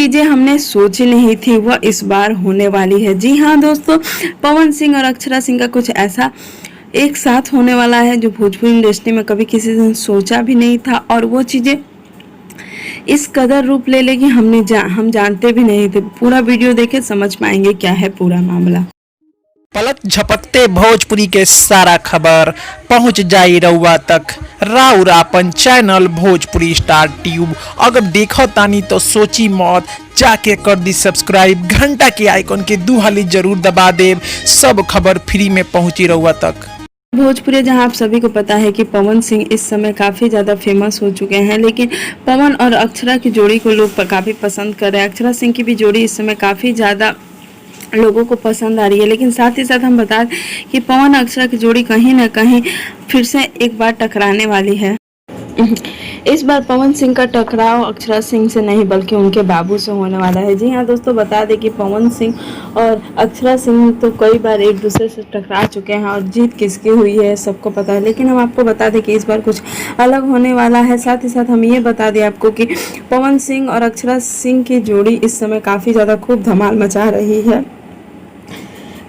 चीजें हमने सोची नहीं थी वह इस बार होने वाली है। जी हाँ दोस्तों, पवन सिंह और अक्षरा सिंह का कुछ ऐसा एक साथ होने वाला है जो भोजपुरी इंडस्ट्री में कभी किसी ने सोचा भी नहीं था, और वो चीजें इस कदर रूप ले लेगी हम जानते भी नहीं थे। पूरा वीडियो देखे समझ पाएंगे क्या है पूरा मामला। पलक झपकते भोजपुरी के सारा खबर पहुंच जाई रउआ तक। राउर आपन चैनल भोजपुरी स्टार ट्यूब अगर देखो तानी तो सोची मौत, जाके कर दी सब्सक्राइब, घंटा के आइकन के दू हाली जरूर दबा देव। सब खबर फ्री में पहुंची रउआ तक। भोजपुरी जहां आप सभी को पता है कि पवन सिंह इस समय काफ़ी ज़्यादा फेमस हो चुके हैं, लेकिन पवन और अक्षरा की जोड़ी को लोग काफ़ी पसंद कर रहे हैं। अक्षरा सिंह की भी जोड़ी इस समय काफ़ी ज़्यादा लोगों को पसंद आ रही है, लेकिन साथ ही साथ हम बता दें कि पवन अक्षरा की जोड़ी कहीं ना कहीं फिर से एक बार टकराने वाली है। इस बार पवन सिंह का टकराव अक्षरा सिंह से नहीं बल्कि उनके बाबू से होने वाला है। जी हाँ दोस्तों, बता दें कि पवन सिंह और अक्षरा सिंह तो कई बार एक दूसरे से टकरा चुके हैं और जीत किसकी हुई है सबको पता है, लेकिन हम आपको बता दें कि इस बार कुछ अलग होने वाला है। साथ ही साथ हम ये बता दें आपको कि पवन सिंह और अक्षरा सिंह की जोड़ी इस समय काफ़ी ज़्यादा खूब धमाल मचा रही है,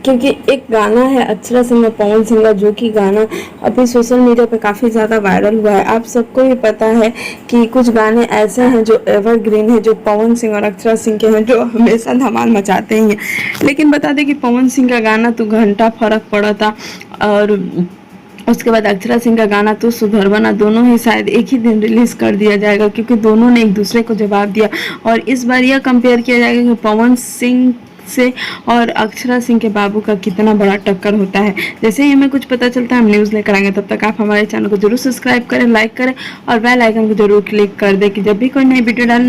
क्योंकि एक गाना है अक्षरा सिंह और पवन सिंह का, जो कि गाना अभी सोशल मीडिया पे काफ़ी ज़्यादा वायरल हुआ है। आप सबको भी पता है कि कुछ गाने ऐसे हैं जो एवरग्रीन है, जो पवन सिंह और अक्षरा सिंह के हैं, जो हमेशा धमाल मचाते ही हैं। लेकिन बता दें कि पवन सिंह का गाना तो घंटा फर्क पड़ा था, और उसके बाद अक्षरा सिंह का गाना तो सुधरवाना, दोनों ही शायद एक ही दिन रिलीज़ कर दिया जाएगा, क्योंकि दोनों ने एक दूसरे को जवाब दिया। और इस बार यह कंपेयर किया जाएगा कि पवन सिंह से और अक्षरा सिंह के बाबू का कितना बड़ा टक्कर होता है। जैसे ही हमें कुछ पता चलता है हम न्यूज़ लेकर आएंगे। तब तक आप हमारे चैनल को जरूर सब्सक्राइब करें, लाइक करें और बेल आइकन को जरूर क्लिक कर दें कि जब भी कोई नई वीडियो डालें